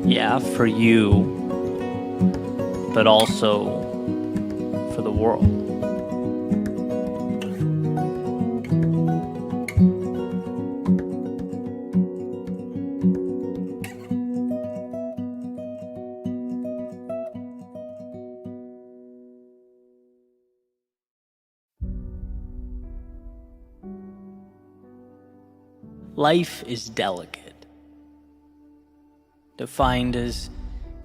Yeah, for you, but also for the world. Life is delicate, defined as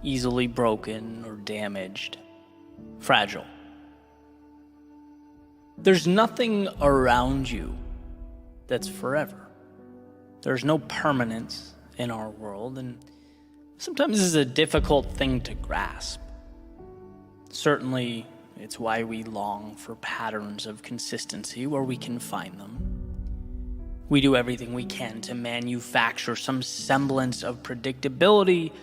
easily broken or damaged, fragile. There's nothing around you that's forever. There's no permanence in our world, and sometimes this is a difficult thing to grasp. Certainly, it's why we long for patterns of consistency where we can find them. We do everything we can to manufacture some semblance of predictability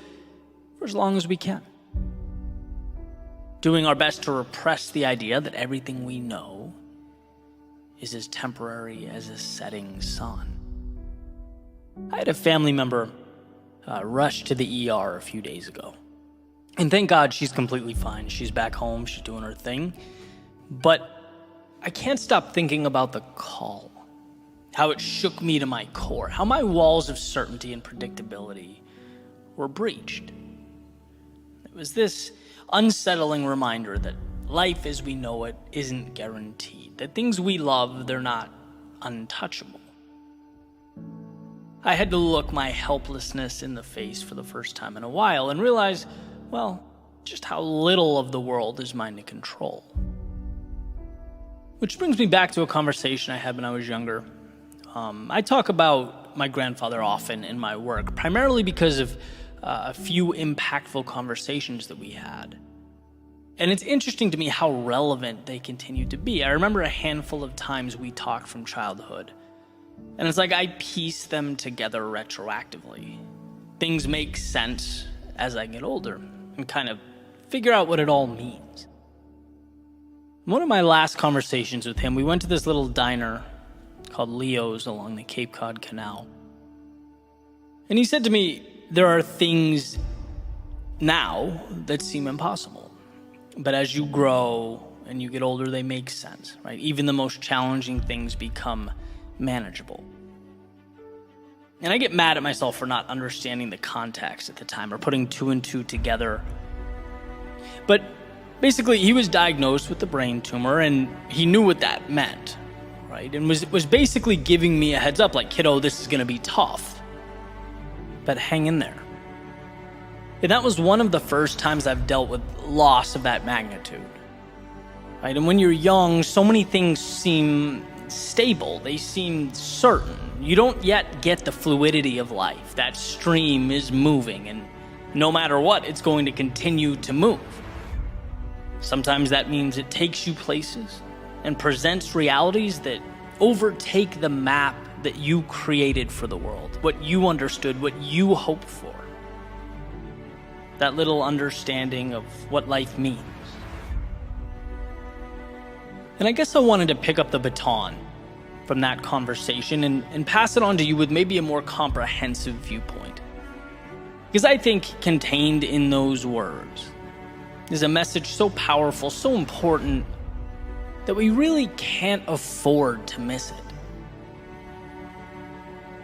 for as long as we can, doing our best to repress the idea that everything we know is as temporary as a setting sun. I had a family member rush to the ER a few days ago. And thank God she's completely fine. She's back home, she's doing her thing. But I can't stop thinking about the call. How it shook me to my core. How my walls of certainty and predictability were breached. It was this unsettling reminder that life as we know it isn't guaranteed. That things we love, they're not untouchable. I had to look my helplessness in the face for the first time in a while and realize, well, just how little of the world is mine to control. Which brings me back to a conversation I had when I was younger. I talk about my grandfather often in my work, primarily because of a few impactful conversations that we had. And it's interesting to me how relevant they continue to be. I remember a handful of times we talked from childhood, and it's like I piece them together retroactively. Things make sense as I get older and kind of figure out what it all means. One of my last conversations with him, we went to this little diner called Leo's along the Cape Cod Canal. And he said to me, there are things now that seem impossible. But as you grow and you get older, they make sense, right? Even the most challenging things become manageable. And I get mad at myself for not understanding the context at the time or putting two and two together. But basically, he was diagnosed with a brain tumor and he knew what that meant. Right? And was basically giving me a heads up, like, kiddo, this is going to be tough, but hang in there. And that was one of the first times I've dealt with loss of that magnitude. Right? And when you're young, so many things seem stable. They seem certain. You don't yet get the fluidity of life. That stream is moving, and no matter what, it's going to continue to move. Sometimes that means it takes you places and presents realities that overtake the map that you created for the world, what you understood, what you hoped for. That little understanding of what life means. And I guess I wanted to pick up the baton from that conversation and pass it on to you with maybe a more comprehensive viewpoint. Because I think contained in those words is a message so powerful, so important, that we really can't afford to miss it.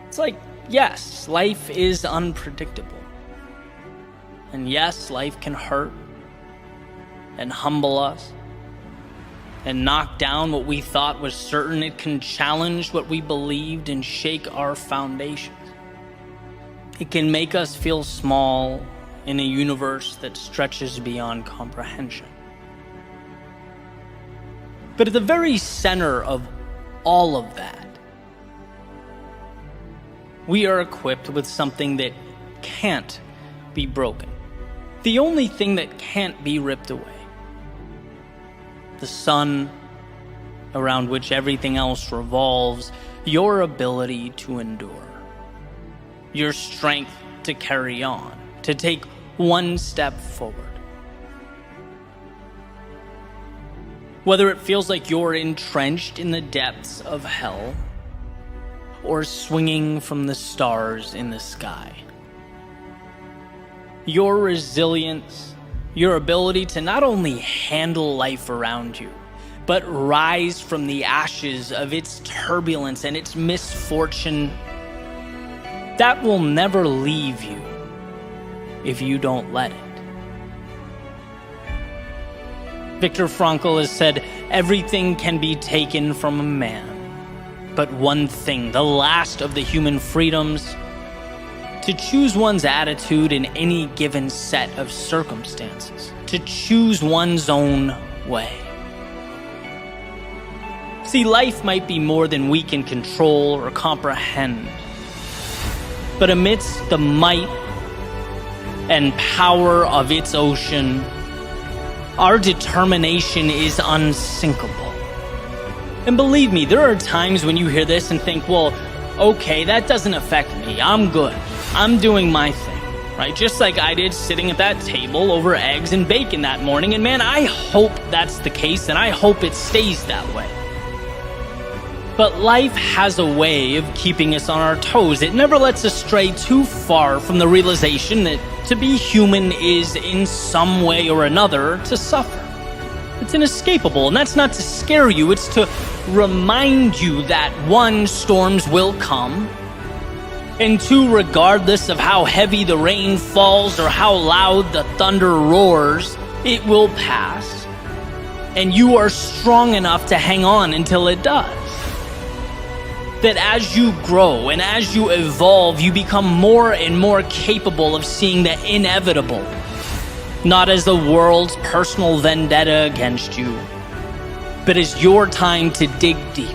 It's like, yes, life is unpredictable. And yes, life can hurt and humble us and knock down what we thought was certain. It can challenge what we believed and shake our foundations. It can make us feel small in a universe that stretches beyond comprehension. But at the very center of all of that, we are equipped with something that can't be broken. The only thing that can't be ripped away. The sun around which everything else revolves, your ability to endure. Your strength to carry on, to take one step forward. Whether it feels like you're entrenched in the depths of hell or swinging from the stars in the sky. your resilience, your ability to not only handle life around you, but rise from the ashes of its turbulence and its misfortune, that will never leave you if you don't let it. Viktor Frankl has said, everything can be taken from a man, but one thing, the last of the human freedoms, to choose one's attitude in any given set of circumstances, to choose one's own way. See, life might be more than we can control or comprehend, but amidst the might and power of its ocean, our determination is unsinkable. And believe me, there are times when you hear this and think, well, okay, that doesn't affect me. I'm good. I'm doing my thing, right? Just like I did sitting at that table over eggs and bacon that morning. And man, I hope that's the case, and I hope it stays that way. But life has a way of keeping us on our toes. It never lets us stray too far from the realization that to be human is, in some way or another, to suffer. It's inescapable, and that's not to scare you. It's to remind you that, one, storms will come, and two, regardless of how heavy the rain falls or how loud the thunder roars, it will pass, and you are strong enough to hang on until it does. That as you grow and as you evolve, you become more and more capable of seeing the inevitable, not as the world's personal vendetta against you, but as your time to dig deep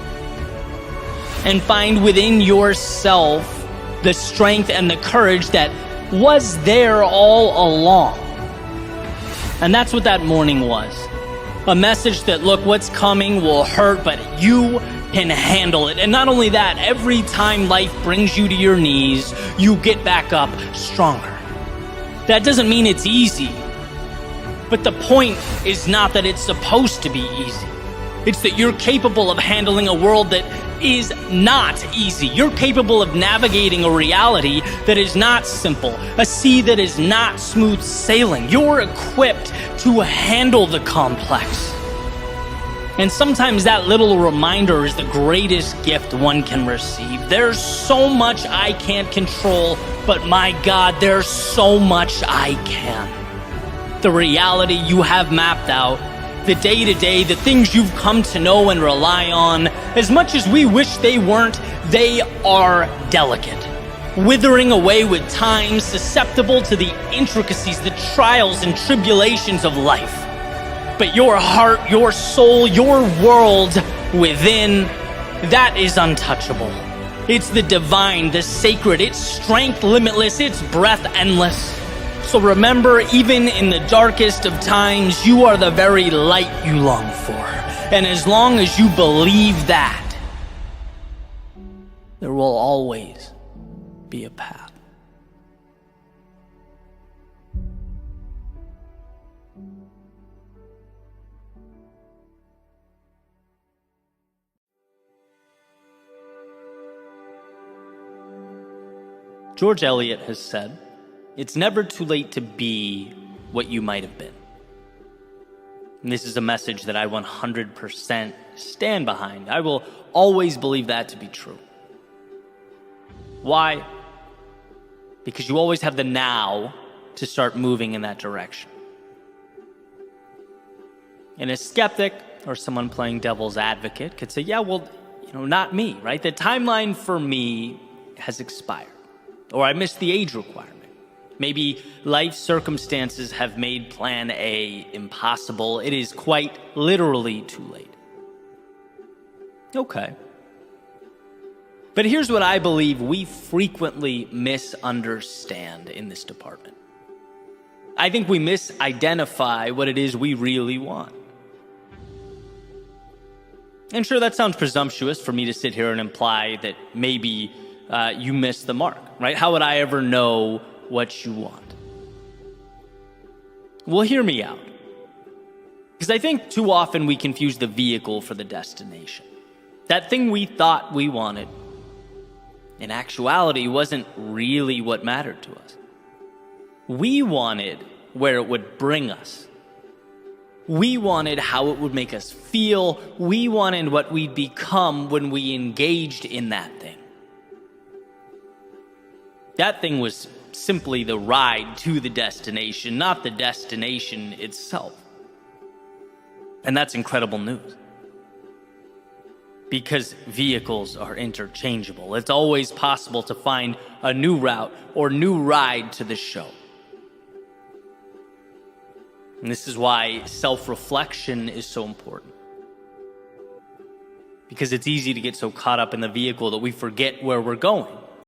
and find within yourself the strength and the courage that was there all along. And that's what that morning was. A message that, look, what's coming will hurt, but you can handle it. And not only that, every time life brings you to your knees, you get back up stronger. That doesn't mean it's easy, but the point is not that it's supposed to be easy. It's that you're capable of handling a world that is not easy. You're capable of navigating a reality that is not simple, a sea that is not smooth sailing. You're equipped to handle the complex. And sometimes that little reminder is the greatest gift one can receive. There's so much I can't control, but my God, there's so much I can. The reality you have mapped out, the day-to-day, the things you've come to know and rely on, as much as we wish they weren't, they are delicate, withering away with time, susceptible to the intricacies, the trials and tribulations of life. But your heart, your soul, your world within, that is untouchable. It's the divine, the sacred, its strength limitless, its breath endless. So remember, even in the darkest of times, you are the very light you long for. And as long as you believe that, there will always be a path. George Eliot has said, it's never too late to be what you might have been. And this is a message that I 100% stand behind. I will always believe that to be true. Why? Because you always have the now to start moving in that direction. And a skeptic or someone playing devil's advocate could say, yeah, well, not me, right? The timeline for me has expired. Or I missed the age requirement. Maybe life circumstances have made plan A impossible. It is quite literally too late. Okay. But here's what I believe we frequently misunderstand in this department. I think we misidentify what it is we really want. And sure, that sounds presumptuous for me to sit here and imply that maybe you missed the mark, right? How would I ever know what you want? Well, hear me out. Because I think too often we confuse the vehicle for the destination. That thing we thought we wanted, in actuality, wasn't really what mattered to us. We wanted where it would bring us. We wanted how it would make us feel. We wanted what we'd become when we engaged in that thing. That thing was simply the ride to the destination, not the destination itself. And that's incredible news. Because vehicles are interchangeable. It's always possible to find a new route or new ride to the show. And this is why self-reflection is so important. Because it's easy to get so caught up in the vehicle that we forget where we're going.